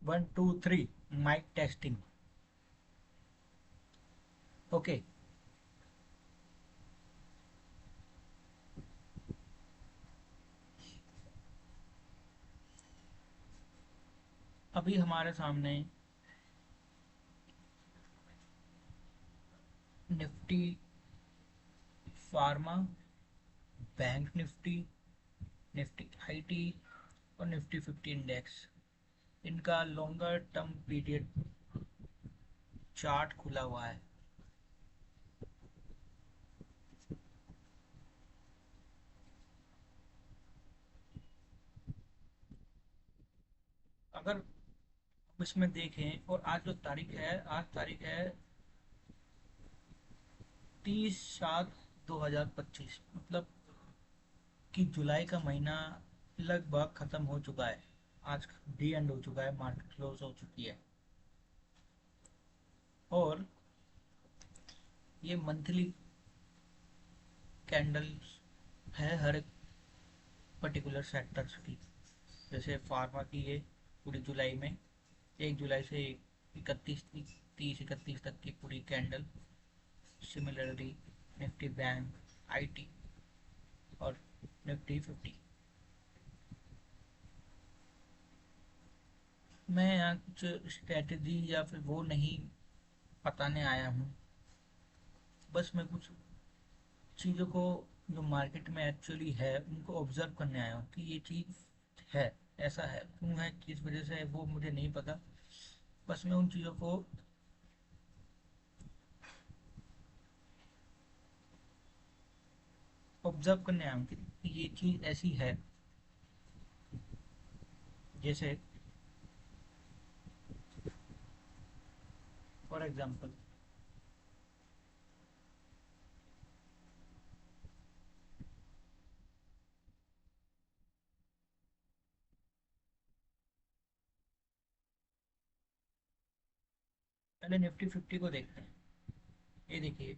One two three, mike testing. Okay. अभी हमारे सामने Nifty pharma, bank Nifty, Nifty IT और निफ्टी 50 इंडेक्स, इनका लॉन्गर टर्म पीरियड चार्ट खुला हुआ है। अगर हम इसमें देखें, और आज जो तारीख है, आज तारीख है 30/7/2025, मतलब कि जुलाई का महीना लगभग खत्म हो चुका है। आज डी एंड हो चुका है, मार्केट क्लोज हो चुकी है। और ये मंथली कैंडल्स है हर एक पर्टिकुलर सेक्टर्स की। जैसे फार्मा की है पूरी जुलाई में, 1 जुलाई से 31 30 31 तक की पूरी candle. Similarly Nifty bank, IT और निफ्टी 50। मैं यहाँ कुछ स्ट्रेटजी या फिर वो नहीं बताने आया हूँ। बस मैं कुछ चीज़ों को जो मार्केट में एक्चुअली है उनको ऑब्जर्व करने आया हूँ कि ये चीज़ है, ऐसा है, क्यों है, किस वजह से है, वो मुझे नहीं पता। बस मैं उन चीज़ों को ऑब्जर्व करने आया हूँ कि ये चीज़ ऐसी है। जैसे फॉर एग्जांपल, पहले निफ्टी 50 को देखते हैं। ये देखिए,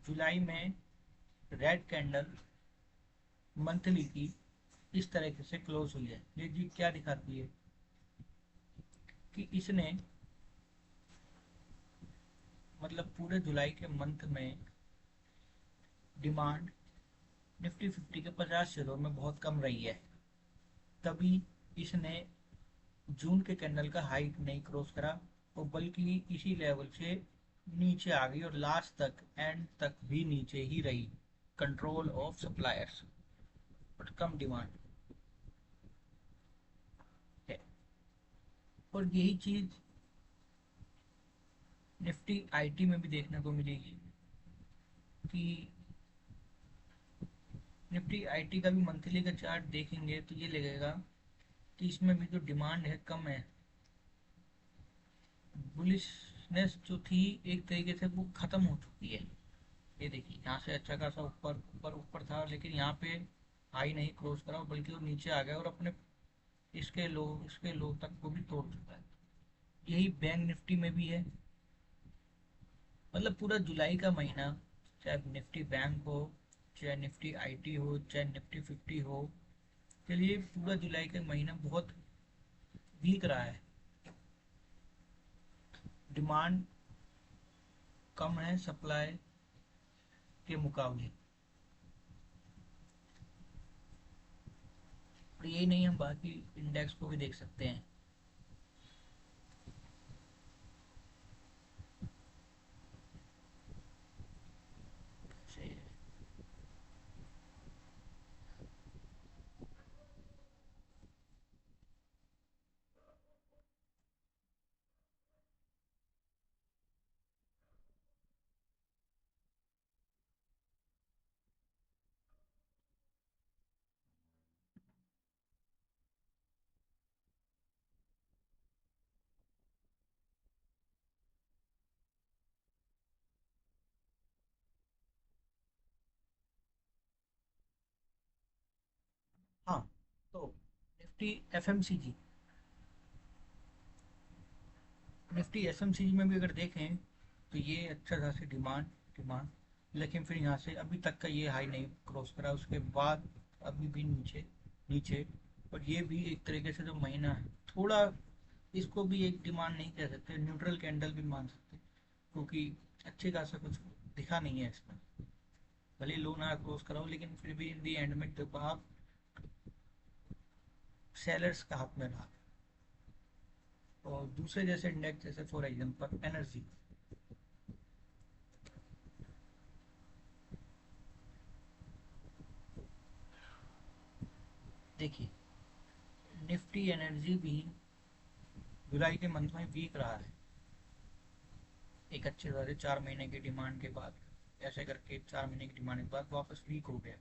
जुलाई में रेड कैंडल मंथली की इस तरीके से क्लोज हुई है। ये जी क्या दिखाती है कि इसने, मतलब पूरे जुलाई के मंथ में डिमांड निफ्टी 50 के 50 शेयरों में बहुत कम रही है। तभी इसने जून के कैंडल का हाई नहीं क्रॉस करा, और बल्कि इसी लेवल से नीचे आ गई और लास्ट तक, एंड तक भी नीचे ही रही। Control of suppliers, but come demand है। और यही चीज निफ्टी आईटी में भी देखने को मिलेगी कि निफ्टी आईटी का भी मंथली का चार्ट देखेंगे तो ये लगेगा कि इसमें भी जो डिमांड है कम है। बुलिशनेस जो थी एक तरीके से वो खत्म हो चुकी है। ये देखिए, यहाँ से अच्छा खासा ऊपर ऊपर ऊपर था, लेकिन यहाँ पे हाई नहीं क्रॉस करा, बल्कि वो नीचे आ गया और अपने इसके लो तक को भी तोड़ चुका है। यही बैंक निफ्टी में भी है। मतलब पूरा जुलाई का महीना, चाहे निफ्टी बैंक हो, चाहे निफ्टी आईटी हो, चाहे निफ्टी 50 हो, चलिए पूरा जुलाई का महीना बहुत वीक रहा है। डिमांड कम है सप्लाई के मुकाबले। और यही नहीं, हम बाकी इंडेक्स को भी देख सकते हैं। जैसे, हाँ, तो निफ्टी एफएमसीजी, निफ्टी एफएमसीजी में भी अगर देखें तो ये अच्छा खासी डिमांड डिमांड, लेकिन फिर यहाँ से अभी तक का ये हाई नहीं क्रॉस करा, उसके बाद अभी भी नीचे नीचे और ये भी एक तरीके से जो महीना है थोड़ा, इसको भी एक डिमांड नहीं कह सकते, न्यूट्रल कैंडल भी मान सकते, क्योंकि अच्छे खासा कुछ दिखा नहीं है इसमें। भले लो ना क्रॉस कराओ, लेकिन फिर भी इन दी एंड में जब आप सेलर्स का हाथ में रहा। और दूसरे जैसे इंडेक्स, जैसे फॉर एग्जांपल एनर्जी, देखिए निफ्टी एनर्जी भी जुलाई के मंथ में वीक रहा है, एक अच्छे तरह से 4 महीने की डिमांड के बाद, ऐसे करके 4 महीने की डिमांड के बाद वापस वीक हो गया।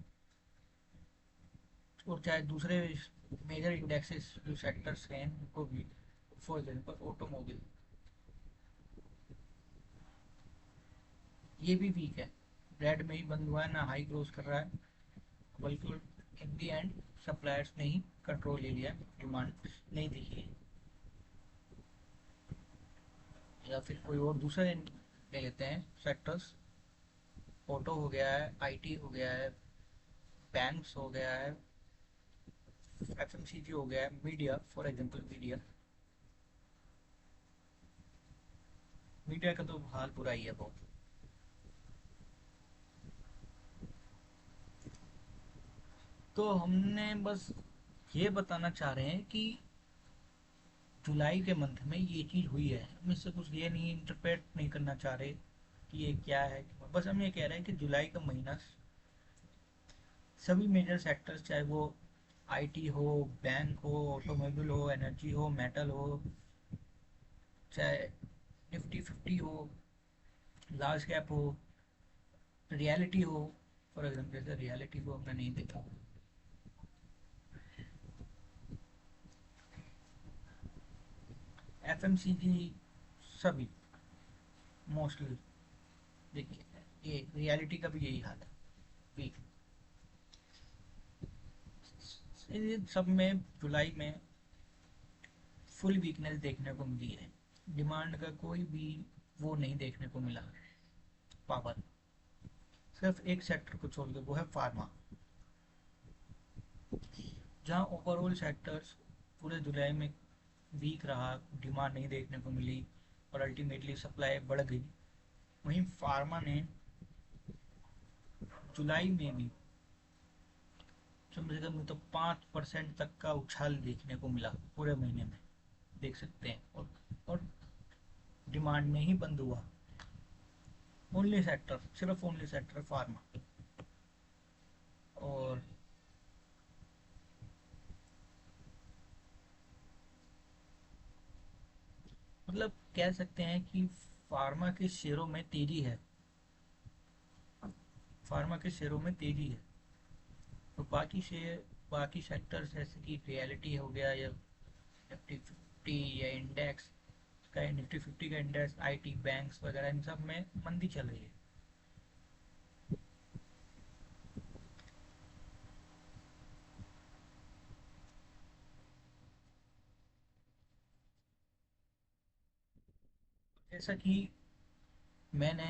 और चाहे दूसरे मेजर इंडेक्सेस जो सेक्टर्स हैं उनको भी, फॉर एग्जांपल ऑटोमोबाइल, ये भी वीक है, रेड में ही बंद हुआ है, ना हाई क्लोज कर रहा है, बल्कि इन दी एंड सप्लायर्स ने ही कंट्रोल ले लिया, डिमांड नहीं दिखी है। या फिर कोई और दूसरे ले लेते हैं सेक्टर्स, ऑटो हो गया है, आईटी हो गया है, बैंक्स हो गया है, एफएमसीजी हो गया है, media, for example media, media का तो हाल बुरा ही है बहुत। तो हमने बस ये बताना चाह रहे हैं कि जुलाई के मंथ में ये चीज़ हुई है, हम इससे कुछ ये नहीं इंटरप्रेट नहीं करना चाह रहे कि ये क्या है, बस हम ये कह रहे हैं कि जुलाई का महीना सभी मेजर सेक्टर्स, चाहे वो आईटी हो, बैंक हो, ऑटोमोबाइल हो, एनर्जी हो, मेटल हो, चाहे निफ्टी 50 हो, लार्ज कैप हो, रियलिटी हो, फॉर एग्जाम्पल जैसे रियलिटी को हमने नहीं देखा, एफएमसीजी, सभी मोस्टली, देखिए ये रियलिटी का भी यही हाल है, वीक। इन सब में जुलाई में फुल वीकनेस देखने को मिली है, डिमांड का कोई भी वो नहीं देखने को मिला, पावर, सिर्फ एक सेक्टर को छोड़ के, वो है फार्मा, जहां ओवरऑल सेक्टर्स पूरे जुलाई में वीक रहा, डिमांड नहीं देखने को मिली और अल्टीमेटली सप्लाई बढ़ गई। वहीं फार्मा ने जुलाई में भी कम से कम तो 5% तक का उछाल देखने को मिला पूरे महीने में, देख सकते हैं। और डिमांड में ही बंद हुआ, ओनली सेक्टर, सिर्फ ओनली सेक्टर फार्मा। और मतलब कह सकते हैं कि फार्मा के शेयरों में तेजी है, फार्मा के शेयरों में तेजी है। तो बाकी शेयर, बाकी सेक्टर्स जैसे कि रियलिटी हो गया, या निफ्टी 50 या इंडेक्स का, निफ्टी 50 का इंडेक्स, आईटी, बैंक्स वगैरह, इन सब में मंदी चल रही है। जैसा कि मैंने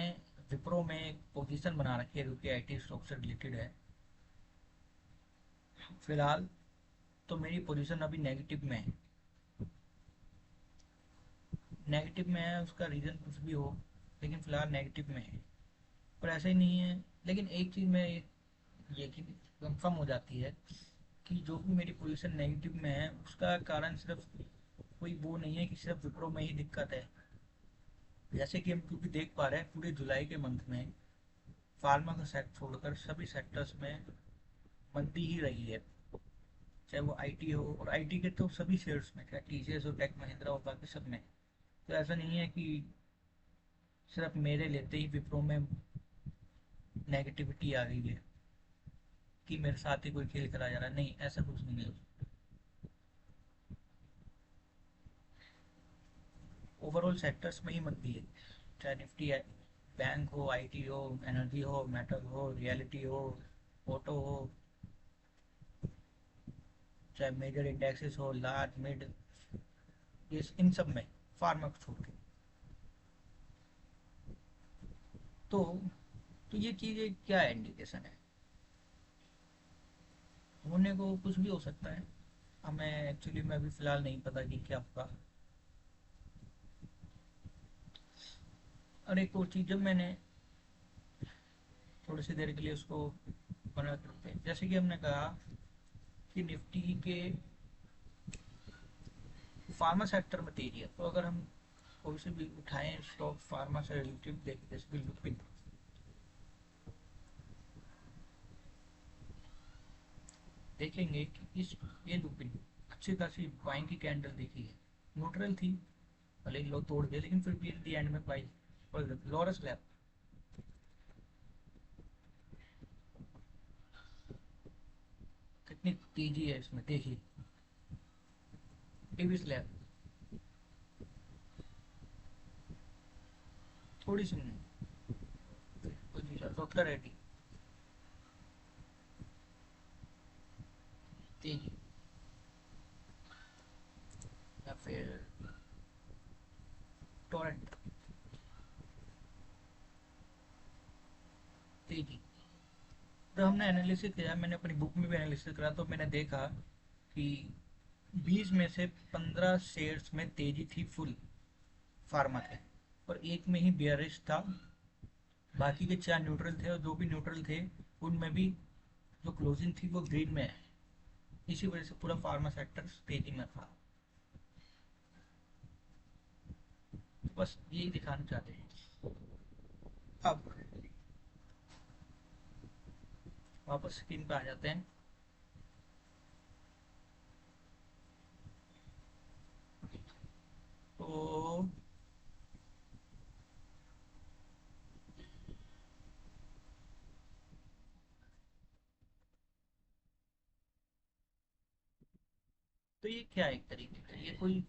विप्रो में एक पोजीशन बना रखी है जो कि आईटी स्टॉक से रिलेटेड है, फिलहाल तो मेरी पोजीशन अभी नेगेटिव में है, नेगेटिव में है, उसका रीज़न कुछ भी हो, लेकिन फिलहाल नेगेटिव में है। पर ऐसा ही नहीं है, लेकिन एक चीज़ में ये कि कंफर्म हो जाती है कि जो भी मेरी पोजीशन नेगेटिव में है उसका कारण सिर्फ कोई वो नहीं है कि सिर्फ विप्रो में ही दिक्कत है। जैसे कि हम क्योंकि देख पा रहे हैं पूरे जुलाई के मंथ में फार्मा का सेक्टर छोड़कर सभी सेक्टर्स में मंदी ही रही है, चाहे वो आईटी हो, और आईटी के तो सभी शेयर्स में, चाहे टीसीएस हो, टेक महिंद्रा हो, बाकी सब में। तो ऐसा नहीं है कि सिर्फ मेरे लेते ही विप्रो में नेगेटिविटी आ गई है कि मेरे साथ ही कोई खेल करा जा रहा है, नहीं ऐसा कुछ नहीं है। ओवरऑल सेक्टर्स में ही मंदी है, चाहे निफ्टी है, बैंक हो, आईटी हो, एनर्जी हो, मेटल हो, रियलिटी हो, ऑटो हो, चाहे मेजर इंडेक्सेस हो, लार्ज मिड, इस इन सब में, फार्मा को छोड़ के। तो तो ये चीज़ क्या इंडिकेशन है, होने को कुछ भी हो सकता है। हमें एक्चुअली में अभी फ़िलहाल नहीं पता कि क्या होगा। और एक और चीज़, जब मैंने थोड़ी सी देर के लिए उसको बना करते हैं, जैसे कि हमने कहा कि निफ्टी के फार्मा सेक्टर में तेजी है, तो अगर हम कोई से भी उठाएं स्टॉक फार्मा से रिलेटेड देखें, जैसे कि लुपिन, देखेंगे कि इस ये लुपिन अच्छी खासी बाइंग की कैंडल देखी है, न्यूट्रल थी, भले ही लो तोड़ दिया लेकिन फिर भी इन दी एंड में बाई। और लॉरस लैब, कितनी तेजी है इसमें देखिए। डेविस लैब, थोड़ी सी नहीं, डॉक्टर रेड्डी, तेजी, या फिर टोरेंट, तेजी। तो हमने एनालिसिस किया, मैंने अपनी बुक में भी एनालिसिस करा, तो मैंने देखा कि 20 में से 15 शेयर्स में तेजी थी फुल फार्मा के, और एक में ही बेयरिश था। बाकी के 4 न्यूट्रल थे, और जो भी न्यूट्रल थे उनमें भी जो क्लोजिंग थी वो ग्रीन में है। इसी वजह से पूरा फार्मा सेक्टर तेजी में था। तो बस यही दिखाना चाहते हैं। अब वापस स्क्रीन पे आ जाते हैं। तो ये क्या है, एक तरीके से ये कोई,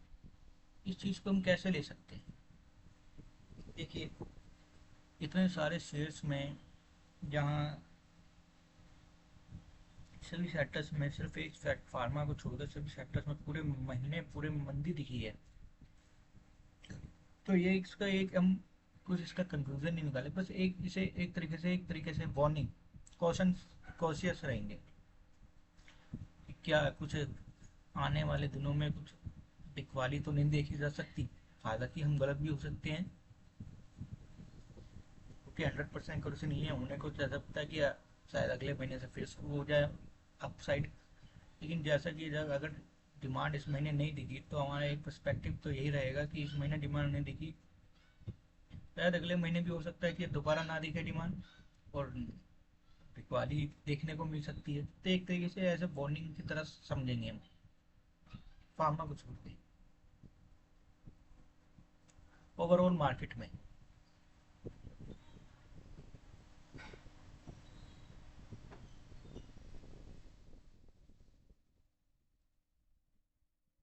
इस चीज़ को हम कैसे ले सकते हैं? देखिए, इतने सारे शेयर्स में, जहाँ सभी सेक्टर्स में सिर्फ एक फार्मा को छोड़कर सभी सेक्टर्स में पूरे महीने पूरे मंदी दिखी है, तो ये इसका एक हम कुछ इसका कंक्लूजन नहीं निकाले, बस एक इसे एक तरीके से वार्निंग, कॉशन, कॉशियस रहेंगे कि क्या कुछ आने वाले दिनों में कुछ बिकवाली तो नहीं देखी जा सकती। हालांकि हम गलत भी हो सकते हैं, क्योंकि 100% कुछ नहीं है, होने को ऐसा पता है कि शायद अगले महीने से फिर शुरू हो जाए अपसाइड। लेकिन जैसा कि अगर डिमांड इस महीने नहीं दिखी, तो हमारा एक पर्सपेक्टिव तो यही रहेगा कि इस महीने डिमांड नहीं दिखी, शायद अगले महीने भी हो सकता है कि दोबारा ना दिखे डिमांड, और बिकवाली देखने को मिल सकती है। तो एक तरीके से ऐसे वार्निंग की तरह समझेंगे हम फार्मा को छोड़ के ओवरऑल मार्केट में।